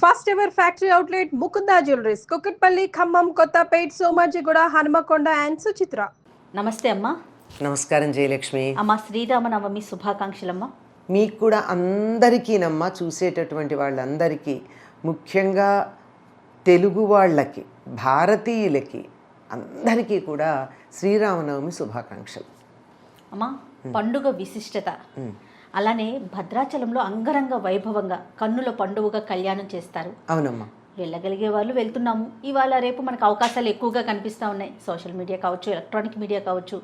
First ever factory outlet Mukunda jewelleries Kukatpally, Khammam, Kothapet, Somajiguda, Hanamkonda and Suchitra. నమస్తే అమ్మా. నమస్కారం జయలక్ష్మి. అమ్మ శ్రీరామనవమి శుభాకాంక్షలమ్మా. మీకు కూడా అందరికీనమ్మా, చూసేటటువంటి వాళ్ళందరికీ, ముఖ్యంగా తెలుగు వాళ్ళకి, భారతీయులకి అందరికీ కూడా శ్రీరామనవమి శుభాకాంక్షలు. అమ్మా, పండుగ విశిష్టత అలానే భద్రాచలంలో అంగరంగ వైభవంగా కన్నుల పండుగగా కళ్యాణం చేస్తారు. అవునమ్మా. వెళ్ళగలిగే వాళ్ళు వెళ్తున్నాము. ఇవాళ రేపు మనకు అవకాశాలు ఎక్కువగా కనిపిస్తూ ఉన్నాయి. సోషల్ మీడియా కావచ్చు, ఎలక్ట్రానిక్ మీడియా కావచ్చు.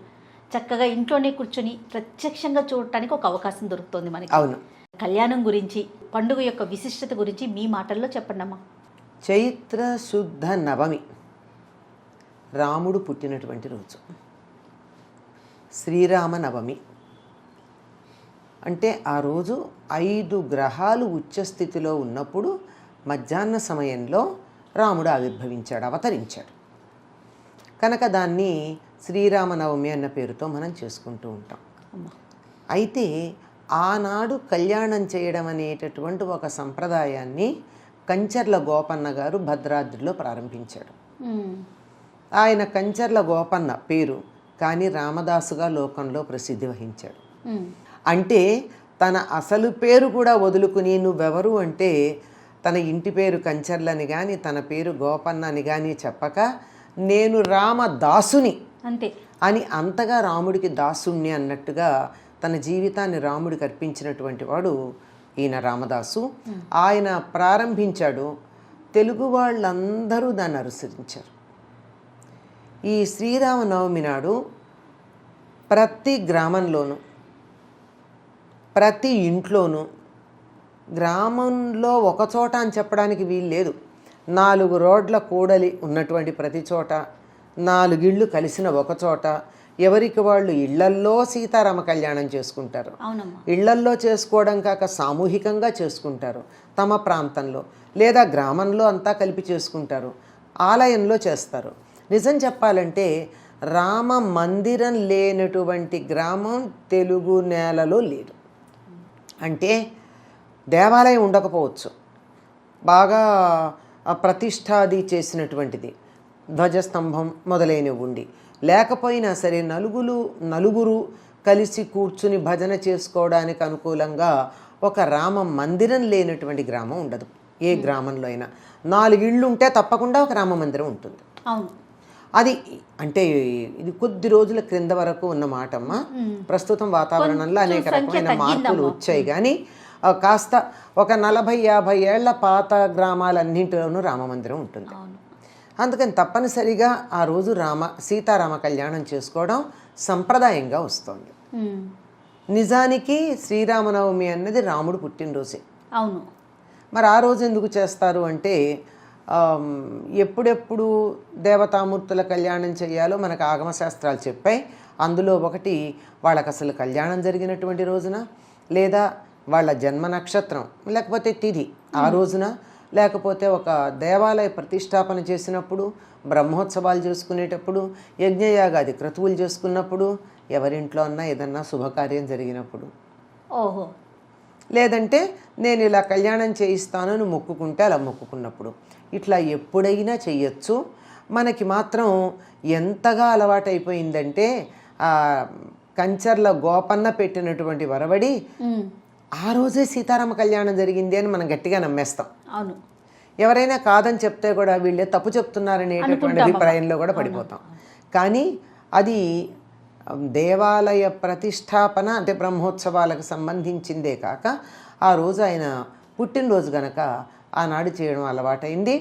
చక్కగా ఇంట్లోనే కూర్చొని ప్రత్యక్షంగా చూడటానికి ఒక అవకాశం దొరుకుతుంది మనకి. అవును. కళ్యాణం గురించి, పండుగ యొక్క విశిష్టత గురించి మీ మాటల్లో చెప్పండి అమ్మా. చైత్ర శుద్ధ నవమి రాముడు పుట్టినటువంటి రోజు. శ్రీరామ నవమి అంటే ఆ రోజు 5 గ్రహాలు ఉచ్చస్థితిలో ఉన్నప్పుడు మధ్యాహ్న సమయంలో రాముడు ఆవిర్భవించాడు, అవతరించాడు. కనుక దాన్ని శ్రీరామనవమి అన్న పేరుతో మనం చేసుకుంటూ ఉంటాం. అయితే ఆనాడు కళ్యాణం చేయడం అనేటటువంటి ఒక సంప్రదాయాన్ని కంచర్ల గోపన్న గారు భద్రాద్రిలో ప్రారంభించాడు. ఆయన కంచర్ల గోపన్న పేరు, కానీ రామదాసుగా లోకంలో ప్రసిద్ధి వహించాడు. అంటే తన అసలు పేరు కూడా వదులుకుని నువ్వెవరు అంటే తన ఇంటి పేరు కంచర్లని కానీ తన పేరు గోపన్న అని కానీ చెప్పక నేను రామదాసుని అంతే అని అంతగా రాముడికి దాసుణ్ణి అన్నట్టుగా తన జీవితాన్ని రాముడికి అర్పించినటువంటి వాడు ఈయన రామదాసు. ఆయన ప్రారంభించాడు. తెలుగు వాళ్ళందరూ దాన్ని అనుసరించారు. ఈ శ్రీరామనవమి నాడు ప్రతి గ్రామంలోనూ, ప్రతి ఇంట్లోనూ, గ్రామంలో ఒక చోట అని చెప్పడానికి వీలు లేదు, 4 రోడ్ల కూడలి ఉన్నటువంటి ప్రతి చోట, 4 ఇళ్ళు కలిసిన ఒక చోట, ఎవరికి వాళ్ళు ఇళ్లల్లో సీతారామ కళ్యాణం చేసుకుంటారు. ఇళ్లల్లో చేసుకోవడం కాక సామూహికంగా చేసుకుంటారు. తమ ప్రాంతంలో లేదా గ్రామంలో అంతా కలిపి చేసుకుంటారు. ఆలయంలో చేస్తారు. నిజం చెప్పాలంటే రామ మందిరం లేనటువంటి గ్రామం తెలుగు నేలలో లేదు. అంటే దేవాలయం ఉండకపోవచ్చు, బాగా ప్రతిష్టాది చేసినటువంటిది, ధ్వజస్తంభం మొదలైనవి ఉండి, లేకపోయినా సరే నలుగురు కలిసి కూర్చుని భజన చేసుకోవడానికి అనుకూలంగా ఒక రామ మందిరం లేనటువంటి గ్రామం ఉండదు. ఏ గ్రామంలో అయినా 4 ఇళ్ళు ఉంటే తప్పకుండా ఒక రామ మందిరం ఉంటుంది. అవును. అది అంటే ఇది కొద్ది రోజుల క్రింద వరకు ఉన్న మాటమ్మ. ప్రస్తుతం వాతావరణంలో అనేక రకమైన మార్పులు వచ్చాయి, కానీ కాస్త ఒక 40-50 ఏళ్ల పాత గ్రామాలన్నింటిలోనూ రామమందిరం ఉంటుంది. అందుకని తప్పనిసరిగా ఆ రోజు సీతారామ కళ్యాణం చేసుకోవడం సంప్రదాయంగా వస్తుంది. నిజానికి శ్రీరామనవమి అన్నది రాముడు పుట్టినరోజే. అవును. మరి ఆ రోజు ఎందుకు చేస్తారు అంటే ఎప్పుడెప్పుడు దేవతామూర్తుల కళ్యాణం చేయాలో మనకు ఆగమశాస్త్రాలు చెప్పాయి. అందులో ఒకటి వాళ్ళకి అసలు కళ్యాణం జరిగినటువంటి రోజున, లేదా వాళ్ళ జన్మ నక్షత్రం లేకపోతే తిథి ఆ రోజున, లేకపోతే ఒక దేవాలయ ప్రతిష్టాపన చేసినప్పుడు, బ్రహ్మోత్సవాలు చేసుకునేటప్పుడు, యజ్ఞయాగాది క్రతువులు చేసుకున్నప్పుడు, ఎవరింట్లో అన్నా ఏదన్నా శుభకార్యం జరిగినప్పుడు, ఓహో, లేదంటే నేను ఇలా కళ్యాణం చేయిస్తానని మొక్కుకుంటే అలా మొక్కుకున్నప్పుడు, ఇట్లా ఎప్పుడైనా చెయ్యొచ్చు. మనకి మాత్రం ఎంతగా అలవాటైపోయిందంటే కంచర్ల గోపన్న పెట్టినటువంటి వరవడి ఆ రోజే సీతారామ కళ్యాణం జరిగింది అని మనం గట్టిగా నమ్మేస్తాం. అవును. ఎవరైనా కాదని చెప్తే కూడా వీళ్ళే తప్పు చెప్తున్నారనేటటువంటి అభిప్రాయంలో కూడా పడిపోతాం. కానీ అది దేవాలయ ప్రతిష్టాపన అంటే బ్రహ్మోత్సవాలకు సంబంధించిందే కాక ఆ రోజు ఆయన పుట్టినరోజు గనక ఆనాడు చేయడం అలవాటైంది.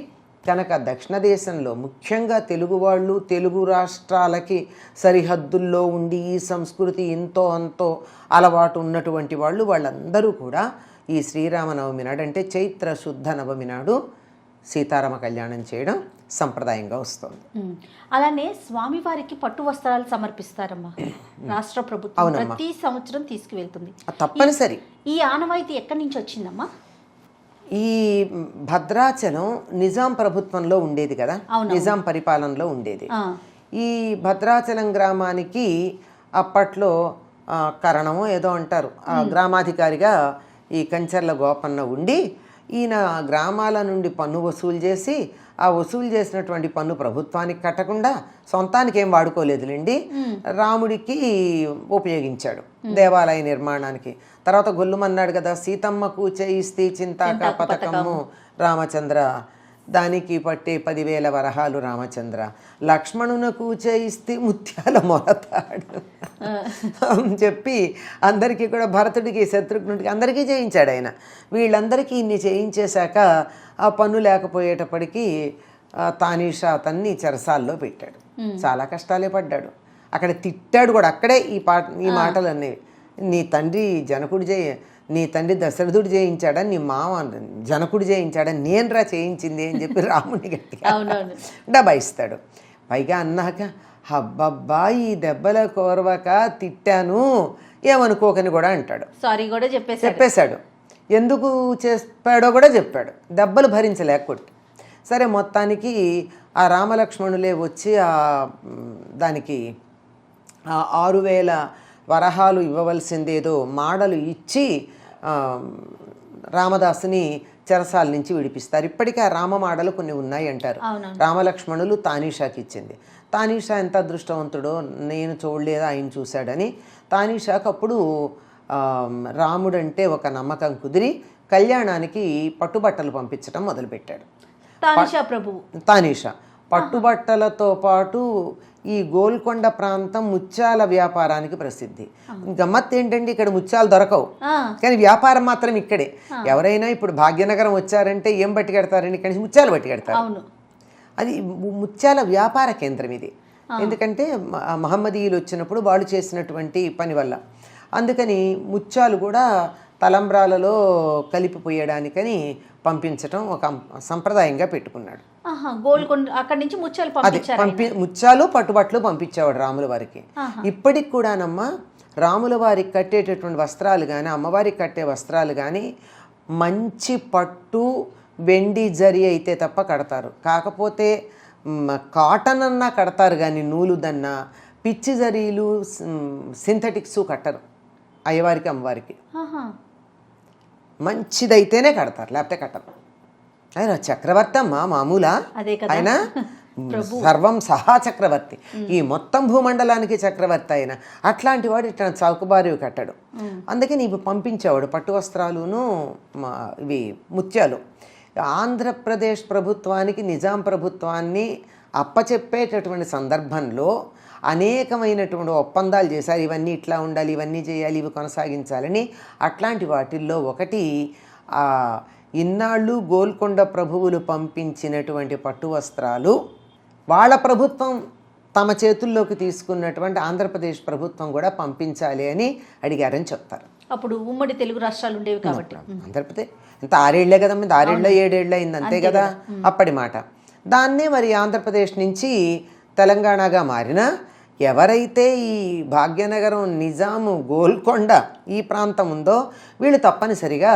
కనుక దక్షిణ దేశంలో ముఖ్యంగా తెలుగు వాళ్ళు, తెలుగు రాష్ట్రాలకి సరిహద్దుల్లో ఉండి ఈ సంస్కృతి ఎంతో అంతో అలవాటు ఉన్నటువంటి వాళ్ళందరూ కూడా ఈ శ్రీరామనవమి నాడు అంటే చైత్ర శుద్ధ నవమి నాడు సీతారామ కళ్యాణం చేయడం సంప్రదాయంగా వస్తుంది. అలానే స్వామివారికి పట్టు వస్త్రాలు సమర్పిస్తారమ్మా. రాష్ట్ర ప్రభుత్వం ప్రతి సంవత్సరం తీసుకువెళ్తుంది. తప్పనిసరి. ఈ ఆనవాయితీ ఎక్కడి నుంచి వచ్చిందమ్మా? ఈ భద్రాచలం నిజాం ప్రభుత్వంలో ఉండేది కదా, నిజాం పరిపాలనలో ఉండేది. ఈ భద్రాచలం గ్రామానికి అప్పట్లో కరణమో ఏదో అంటారు, గ్రామాధికారిగా ఈ కంచర్ల గోపన్న ఉండి ఈయన గ్రామాల నుండి పన్ను వసూలు చేసి ఆ వసూలు చేసినటువంటి పన్ను ప్రభుత్వానికి కట్టకుండా సొంతానికి ఏం వాడుకోలేదులేండి, రాముడికి ఉపయోగించాడు దేవాలయ నిర్మాణానికి. తర్వాత గొల్లుమన్నాడు కదా, సీతమ్మకు చేయిస్తే చింతాక పథకము రామచంద్ర, దానికి పట్టే 10,000 వరహాలు రామచంద్ర, లక్ష్మణునకు చేయిస్తే ముత్యాల మొలతాడు అని చెప్పి అందరికీ కూడా భరతుడికి శత్రుఘ్నుడికి అందరికీ చేయించాడు ఆయన. వీళ్ళందరికీ ఇన్ని చేయించేశాక ఆ పన్ను లేకపోయేటప్పటికీ తానీషా అతన్ని చెరసాల్లో పెట్టాడు. చాలా కష్టాలే పడ్డాడు. అక్కడ తిట్టాడు కూడా, అక్కడే ఈ మాటలు అనేవి. నీ తండ్రి దశరథుడు చేయించాడా, నీ మామ జనకుడు చేయించాడా, నేనురా చేయించింది అని చెప్పి రాముడిని గట్టిగా డబాయిస్తాడు. పైగా అన్నాక హబ్బబ్బా ఈ దెబ్బల కోరవక తిట్టాను ఏమనుకోకని కూడా అంటాడు. సారీ కూడా చెప్పేశాడు. ఎందుకు చెప్పాడో కూడా చెప్పాడు. దెబ్బలు భరించలేక కొట్టి. సరే, మొత్తానికి ఆ రామలక్ష్మణులే వచ్చి దానికి 6,000 వరహాలు ఇవ్వవలసిందేదో మాడలు ఇచ్చి రామదాసుని చెరసాల నుంచి విడిపిస్తారు. ఇప్పటికీ ఆ రామమాడలు కొన్ని ఉన్నాయి అంటారు. రామలక్ష్మణులు తానీషాకి ఇచ్చింది. తానీషా ఎంత అదృష్టవంతుడో, నేను చూడలేదు ఆయన చూశాడని. తానీషాకు అప్పుడు రాముడంటే ఒక నమ్మకం కుదిరి కళ్యాణానికి పట్టుబట్టలు పంపించడం మొదలుపెట్టాడు తానీషా. పట్టుబట్టలతో పాటు ఈ గోల్కొండ ప్రాంతం ముత్యాల వ్యాపారానికి ప్రసిద్ధి. గమ్మత్ ఏంటంటే ఇక్కడ ముత్యాలు దొరకవు, కానీ వ్యాపారం మాత్రం ఇక్కడే. ఎవరైనా ఇప్పుడు భాగ్యనగరం వచ్చారంటే ఏం పట్టుకెడతారని ఇక్కడి నుంచి ముత్యాలు పట్టుకెడతారు. అది ముత్యాల వ్యాపార కేంద్రం ఇది. ఎందుకంటే మహమ్మదీయులు వచ్చినప్పుడు వాళ్ళు చేసినటువంటి పని వల్ల. అందుకని ముత్యాలు కూడా తలంబ్రాలలో కలిపిపోయడానికని పంపించటం ఒక సంప్రదాయంగా పెట్టుకున్నాడు. ముత్యాలు పట్టుబట్టలు పంపించేవాడు రాముల వారికి. ఇప్పటికి కూడానమ్మా రాముల వారికి కట్టేటటువంటి వస్త్రాలు కానీ, అమ్మవారికి కట్టే వస్త్రాలు కానీ మంచి పట్టు వెండి జరి అయితే తప్ప కడతారు. కాకపోతే కాటన్ అన్నా కడతారు కానీ నూలుదన్నా, పిచ్చి జరీలు సింథటిక్స్ కట్టరు అయ్యవారికి అమ్మవారికి. మంచిదైతేనే కడతారు, లేకపోతే కట్టరు. ఆయన చక్రవర్తి అమ్మా, మామూలా? ఆయన సర్వం సహా చక్రవర్తి, ఈ మొత్తం భూమండలానికి చక్రవర్తి ఆయన. అట్లాంటి వాడు ఇట్లా చౌకబారివి కట్టాడు. అందుకని ఇవి పంపించేవాడు పట్టు వస్త్రాలును ఇవి ముత్యాలు. ఆంధ్రప్రదేశ్ ప్రభుత్వానికి నిజాం ప్రభుత్వాన్ని అప్పచెప్పేటటువంటి సందర్భంలో అనేకమైనటువంటి ఒప్పందాలు చేశారు. ఇవన్నీ ఇట్లా ఉండాలి, ఇవన్నీ చేయాలి, ఇవి కొనసాగించాలని. అట్లాంటి వాటిల్లో ఒకటి ఇన్నాళ్ళు గోల్కొండ ప్రభువులు పంపించినటువంటి పట్టు వస్త్రాలు వాళ్ళ ప్రభుత్వం తమ చేతుల్లోకి తీసుకున్నటువంటి ఆంధ్రప్రదేశ్ ప్రభుత్వం కూడా పంపించాలి అని అడిగారని చెప్తారు. అప్పుడు ఉమ్మడి తెలుగు రాష్ట్రాలు ఉండేవి కాబట్టి ఆంధ్రప్రదేశ్ ఇంత 6 ఏళ్లే కదమ్మా, 6 ఏళ్ళ 7 ఏళ్ళు అయింది అంతే కదా అప్పటి మాట. దాన్నే మరి ఆంధ్రప్రదేశ్ నుంచి తెలంగాణగా మారిన ఎవరైతే ఈ భాగ్యనగరం, నిజాము, గోల్కొండ ఈ ప్రాంతం ఉందో వీళ్ళు తప్పనిసరిగా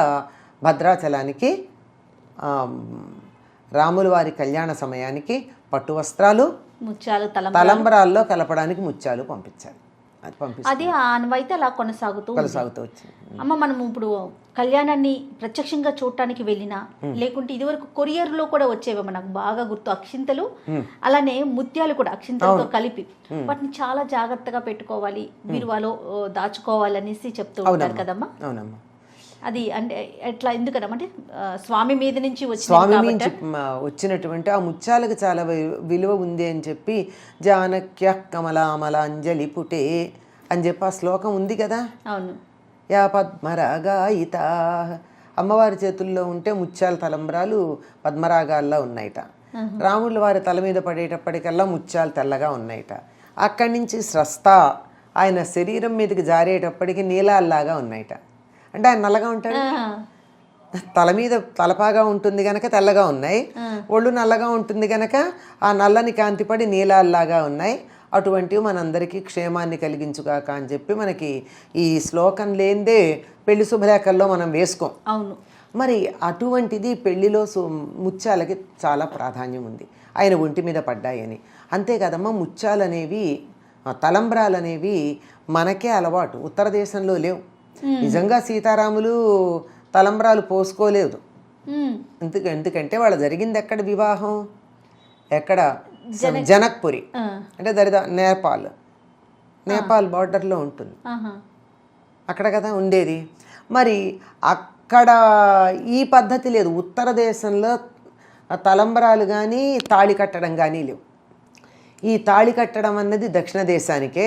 భద్రాచలానికి రాముల వారి కళ్యాణ సమయానికి పట్టు వస్త్రాలు, ముత్యాలు, తలంబరాల్లో కలపడానికి ముత్యాలు పంపించాలి. అది ఆనవాయితీ అలా కొనసాగుతూ వచ్చింది. అమ్మ, మనం ఇప్పుడు కళ్యాణాన్ని ప్రత్యక్షంగా చూడటానికి వెళ్ళినా, లేకుంటే ఇదివరకు కొరియర్లో కూడా వచ్చేవి మనకు బాగా గుర్తు అక్షింతలు, అలానే ముత్యాలు కూడా అక్షింతలతో కలిపి వాటిని చాలా జాగ్రత్తగా పెట్టుకోవాలి, బీరువాలో దాచుకోవాలనేసి చెప్తూ ఉంటారు కదమ్మా. అవునమ్మా. అది అంటే ఎట్లా, ఎందుకనమంటే స్వామి మీద నుంచి వచ్చినటువంటి ఆ ముత్యాలకు చాలా విలువ ఉంది అని చెప్పి జానక్య కమలామలాంజలి పుటే అని చెప్పి ఆ శ్లోకం ఉంది కదా. అవును. యా పద్మరాగాయిత, అమ్మవారి చేతుల్లో ఉంటే ముత్యాల తలంబ్రాలు పద్మరాగాల్లో ఉన్నాయిట. రాముల వారి తల మీద పడేటప్పటికల్లా ముత్యాలు తెల్లగా ఉన్నాయిట. అక్కడి నుంచి స్రస్త ఆయన శరీరం మీదకి జారేటప్పటికి నీలాల్లాగా ఉన్నాయిట. అంటే ఆయన నల్లగా ఉంటాడు, తల మీద తలపాగా ఉంటుంది కనుక తెల్లగా ఉన్నాయి, ఒళ్ళు నల్లగా ఉంటుంది కనుక ఆ నల్లని కాంతిపడి నీలాల్లాగా ఉన్నాయి. అటువంటివి మనందరికీ క్షేమాన్ని కలిగించుగాక అని చెప్పి మనకి ఈ శ్లోకం లేనిదే పెళ్లి శుభలేఖల్లో మనం వేసుకోం. అవును. మరి అటువంటిది పెళ్లిలో ముత్యాలకి చాలా ప్రాధాన్యం ఉంది. ఆయన ఒంటి మీద పడ్డాయని. అంతే కదమ్మా, ముత్యాలు అనేవి, తలంబ్రాలు అనేవి మనకే అలవాటు, ఉత్తర దేశంలో లేవు. నిజంగా సీతారాములు తలంబ్రాలు పోసుకోలేదు, ఎందుకంటే వాళ్ళ జరిగింది ఎక్కడ వివాహం, ఎక్కడ జనక్పురి అంటే నేపాల్ బార్డర్లో ఉంటుంది అక్కడ కదా ఉండేది. మరి అక్కడ ఈ పద్ధతి లేదు. ఉత్తర దేశంలో తలంబరాలు కానీ తాళి కట్టడం కానీ లేవు. ఈ తాళి కట్టడం అన్నది దక్షిణ దేశానికే,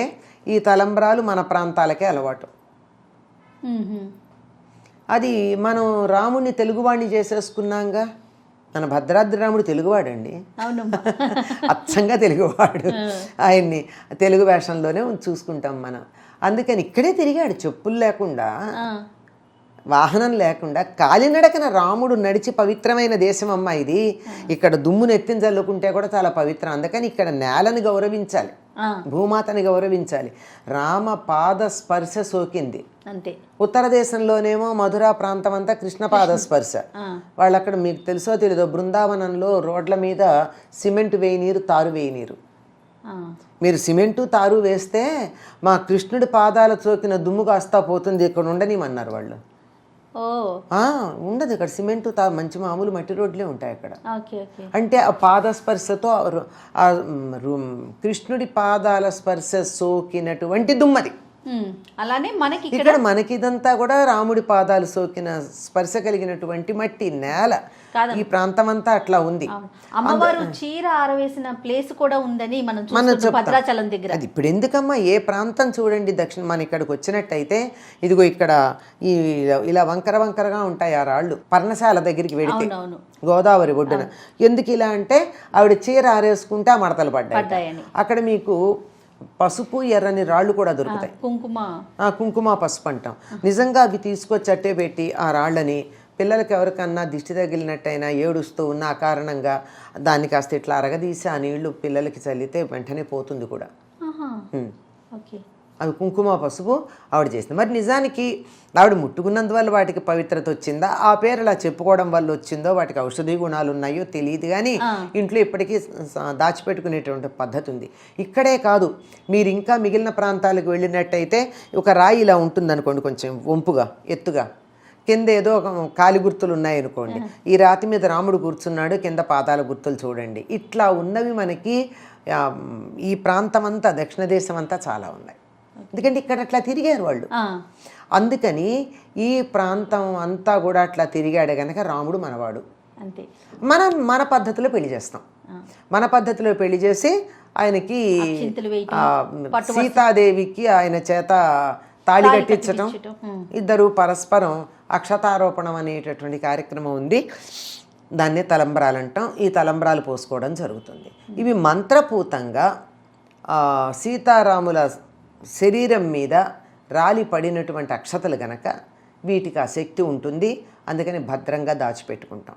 ఈ తలంబరాలు మన ప్రాంతాలకే అలవాటు. అది మనం రాముడిని తెలుగువాడిని చేసేసుకున్నాంగా. మన భద్రాద్రి రాముడు తెలుగువాడండి, అచ్చంగా తెలుగువాడు. ఆయన్ని తెలుగు వేషంలోనే చూసుకుంటాం మనం. అందుకని ఇక్కడే తిరిగాడు చెప్పులు లేకుండా, వాహనం లేకుండా, కాలినడకన రాముడు నడిచి పవిత్రమైన దేశం అమ్మ ఇది. ఇక్కడ దుమ్మును ఎత్తిన చల్లుకుంటే కూడా చాలా పవిత్రం. అందుకని ఇక్కడ నేలని గౌరవించాలి, భూమాతని గౌరవించాలి. రామ పాద స్పర్శ సోకింది అంతే. ఉత్తర దేశంలోనేమో మధురా ప్రాంతం అంతా కృష్ణ పాద స్పర్శ. వాళ్ళు అక్కడ మీకు తెలుసో తెలీదో బృందావనంలో రోడ్ల మీద సిమెంట్ వేయనీరు, తారు వేయనీరు. మీరు సిమెంటు తారు వేస్తే మా కృష్ణుడి పాదాల సోకిన దుమ్ము కాస్తా పోతుంది, ఇక్కడ ఉండనిమన్నారు వాళ్ళు. ఉండదు ఇక్కడ సిమెంటు మంచి మామూలు మట్టి రోడ్లే ఉంటాయి అక్కడ. అంటే ఆ పాదస్పర్శతో కృష్ణుడి పాదాల స్పర్శ సోకినటువంటి దుమ్మది. అలానే మనకి ఇక్కడ మనకి ఇదంతా కూడా రాముడి పాదాలు సోకిన స్పర్శ కలిగినటువంటి మట్టి నేల. ఈ ప్రాంతం అంతా అట్లా ఉంది. అమ్మవారు చీర ఆరవేసిన ప్లేస్ కూడా ఉందని మనం భద్రాచలం దగ్గర. అది ఇప్పుడు ఎందుకమ్మా, ఏ ప్రాంతం చూడండి దక్షిణ మన ఇక్కడికి వచ్చినట్టయితే ఇదిగో ఇక్కడ ఈ ఇలా వంకర వంకరగా ఉంటాయి ఆ రాళ్ళు. పర్ణశాల దగ్గరికి వెళితే గోదావరి ఒడ్డున ఎందుకు ఇలా అంటే ఆవిడ చీర ఆరేసుకుంటే ఆ మడతలు పడ్డాయి. అక్కడ మీకు పసుపు ఎర్రని రాళ్ళు కూడా దొరుకుతాయి, కుంకుమ పసుపు అంటాం. నిజంగా అవి తీసుకొచ్చి అట్టే పెట్టి ఆ రాళ్ళని పిల్లలకి ఎవరికన్నా దిష్టి తగిలినట్టయినా ఏడుస్తూ ఉన్న ఆ కారణంగా దాన్ని కాస్త ఇట్లా అరగదీసి ఆ నీళ్లు పిల్లలకి చల్లితే వెంటనే పోతుంది కూడా. అవి కుంకుమ పసుపు ఆవిడ చేసింది. మరి నిజానికి ఆవిడ ముట్టుకున్నందువల్ల వాటికి పవిత్రత వచ్చిందా, ఆ పేరు అలా చెప్పుకోవడం వల్ల వచ్చిందో, వాటికి ఔషధీ గుణాలు ఉన్నాయో తెలియదు. కానీ ఇంట్లో ఇప్పటికీ దాచిపెట్టుకునేటువంటి పద్ధతి ఉంది. ఇక్కడే కాదు, మీరు ఇంకా మిగిలిన ప్రాంతాలకు వెళ్ళినట్టయితే ఒక రాయి ఇలా ఉంటుంది అనుకోండి, కొంచెం వంపుగా ఎత్తుగా, కింద ఏదో ఒక కాలి గుర్తులు ఉన్నాయనుకోండి. ఈ రాతి మీద రాముడు కూర్చున్నాడు, కింద పాదాల గుర్తులు చూడండి. ఇట్లా ఉన్నవి మనకి ఈ ప్రాంతం అంతా దక్షిణ దేశం అంతా చాలా ఉన్నాయి. ఎందుకంటే ఇక్కడ అట్లా తిరిగారు వాళ్ళు. అందుకని ఈ ప్రాంతం అంతా కూడా అట్లా తిరిగాడు కనుక రాముడు మనవాడు. మన పద్ధతిలో పెళ్లి చేస్తాం. మన పద్ధతిలో పెళ్లి చేసి ఆయనకి సీతాదేవికి ఆయన చేత తాళి కట్టించటం, ఇద్దరు పరస్పరం అక్షతారోపణం అనేటటువంటి కార్యక్రమం ఉంది. దాన్నే తలంబ్రాలు అంటాం. ఈ తలంబ్రాలు పోసుకోవడం జరుగుతుంది. ఇవి మంత్రపూతంగా సీతారాముల శరీరం మీద రాలి పడినటువంటి అక్షతలు గనక వీటికి ఆ శక్తి ఉంటుంది. అందుకని భద్రంగా దాచిపెట్టుకుంటాం.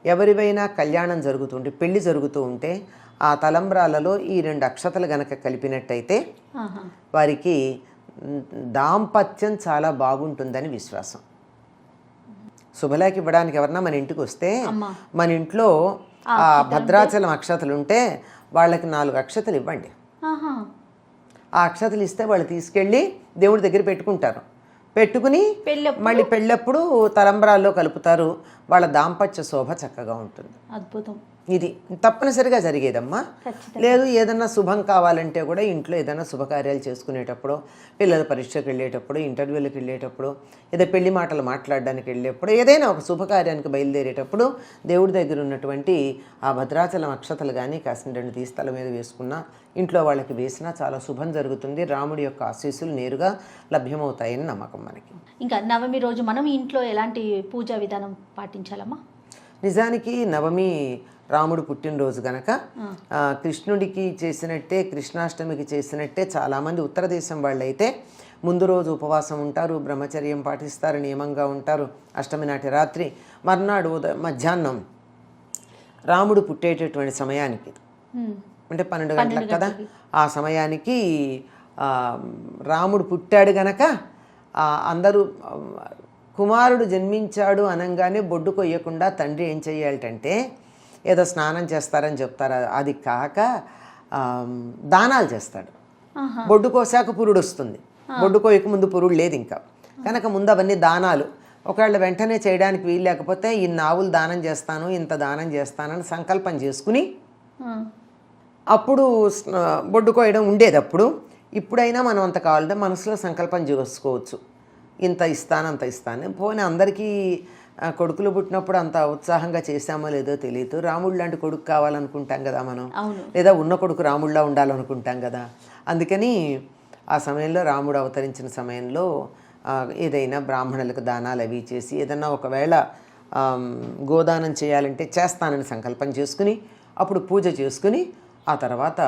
ఎవరివైనా కళ్యాణం జరుగుతుంటే, పెళ్లి జరుగుతూ ఉంటే ఆ తలంబ్రాలలో ఈ 2 అక్షతలు గనక కలిపినట్టయితే వారికి దాంపత్యం చాలా బాగుంటుందని విశ్వాసం. శుభలేఖ ఇవ్వడానికి ఎవరన్నా మన ఇంటికి వస్తే మన ఇంట్లో ఆ భద్రాచలం అక్షతలు ఉంటే వాళ్ళకి 4 అక్షతలు ఇవ్వండి. ఆ అక్షతలు ఇస్తే వాళ్ళు తీసుకెళ్ళి దేవుడి దగ్గర పెట్టుకుంటారు. పెట్టుకుని మళ్ళీ పెళ్ళప్పుడు తలంబ్రాల్లో కలుపుతారు. వాళ్ళ దాంపత్య శోభ చక్కగా ఉంటుంది. అద్భుతం. ఇది తప్పనిసరిగా జరిగేదమ్మా. లేదు ఏదన్నా శుభం కావాలంటే కూడా ఇంట్లో ఏదైనా శుభకార్యాలు చేసుకునేటప్పుడు, పిల్లల పరీక్షకు వెళ్ళేటప్పుడు, ఇంటర్వ్యూలకు వెళ్ళేటప్పుడు, ఏదో పెళ్లి మాటలు మాట్లాడడానికి వెళ్ళేటప్పుడు, ఏదైనా ఒక శుభకార్యానికి బయలుదేరేటప్పుడు దేవుడి దగ్గర ఉన్నటువంటి ఆ భద్రాచలం అక్షతలు కానీ కాసిన 2 తీస్తల మీద వేసుకున్నా, ఇంట్లో వాళ్ళకి వేసినా చాలా శుభం జరుగుతుంది. రాముడి యొక్క ఆశీస్సులు నేరుగా లభ్యమవుతాయని నమ్మకం మనకి. ఇంకా నవమి రోజు మనం ఇంట్లో ఎలాంటి పూజా విధానం పాటించాలమ్మా? నిజానికి నవమి రాముడు పుట్టినరోజు గనక కృష్ణుడికి చేసినట్టే, కృష్ణాష్టమికి చేసినట్టే చాలామంది ఉత్తర దేశం వాళ్ళు అయితే ముందు రోజు ఉపవాసం ఉంటారు, బ్రహ్మచర్యం పాటిస్తారు, నియమంగా ఉంటారు. అష్టమి నాటి రాత్రి, మర్నాడు మధ్యాహ్నం రాముడు పుట్టేటటువంటి సమయానికి, అంటే 12 గంటలకు కదా, ఆ సమయానికి రాముడు పుట్టాడు గనక అందరూ కుమారుడు జన్మించాడు అనగానే బొడ్డు కొయ్యకుండా తండ్రి ఏం చేయాలంటే ఏదో స్నానం చేస్తారని చెప్తారు. అది కాక దానాలు చేస్తాడు. బొడ్డు కోసాక పురుడు వస్తుంది, బొడ్డు కోయక ముందు పురుడు లేదు ఇంకా కనుక ముందు అవన్నీ దానాలు. ఒకవేళ వెంటనే చేయడానికి వీలు లేకపోతే ఇన్ని ఆవులు దానం చేస్తాను, ఇంత దానం చేస్తానని సంకల్పం చేసుకుని అప్పుడు బొడ్డు కోయడం ఉండేది. అప్పుడు ఇప్పుడైనా మనం అంత కావాలంటే మనసులో సంకల్పం చేసుకోవచ్చు, ఇంత ఇస్తాను అంత ఇస్తాను. పోనీ అందరికీ కొడుకులు పుట్టినప్పుడు అంత ఉత్సాహంగా చేశామో లేదో తెలియదు. రాముడు లాంటి కొడుకు కావాలనుకుంటాం కదా మనం, లేదా ఉన్న కొడుకు రాముడిలా ఉండాలనుకుంటాం కదా. అందుకని ఆ సమయంలో రాముడు అవతరించిన సమయంలో ఏదైనా బ్రాహ్మణులకు దానాలు అవి చేసి, ఏదన్నా ఒకవేళ గోదానం చేయాలంటే చేస్తానని సంకల్పం చేసుకుని అప్పుడు పూజ చేసుకుని ఆ తర్వాత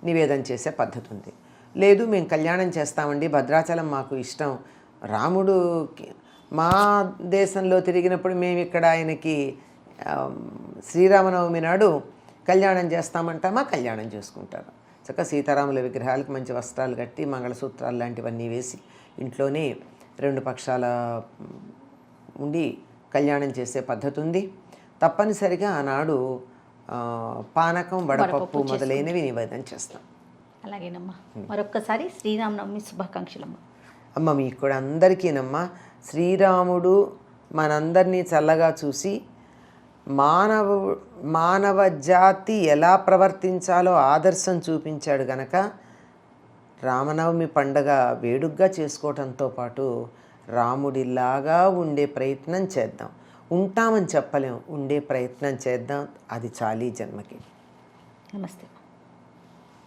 నివేదన చేసే పద్ధతి ఉంది. లేదు మేము కళ్యాణం చేస్తామండి, భద్రాచలం మాకు ఇష్టం, రాముడు మా దేశంలో తిరిగినప్పుడు మేము ఇక్కడ ఆయనకి శ్రీరామనవమి నాడు కళ్యాణం చేస్తామంటామా, కళ్యాణం చేసుకుంటారు. చక్కగా సీతారాముల విగ్రహాలకు మంచి వస్త్రాలు కట్టి మంగళసూత్రాలు లాంటివన్నీ వేసి ఇంట్లోనే రెండు పక్షాల ఉండి కళ్యాణం చేసే పద్ధతి ఉంది. తప్పనిసరిగా ఆనాడు పానకం, వడపప్పు మొదలైనవి నివేదన చేస్తాం. అలాగేనమ్మా. మరొక్కసారి శ్రీరామనవమి శుభాకాంక్షలమ్మా. అమ్మ మీకు కూడా అందరికీనమ్మా. శ్రీరాముడు మనందరినీ చల్లగా చూసి మానవ జాతి ఎలా ప్రవర్తించాలో ఆదర్శం చూపించాడు గనక రామనవమి పండగ వేడుగ్గా చేసుకోవడంతో పాటు రాముడిలాగా ఉండే ప్రయత్నం చేద్దాం. ఉంటామని చెప్పలేం, ఉండే ప్రయత్నం చేద్దాం, అది చాలీ జన్మకి. నమస్తే.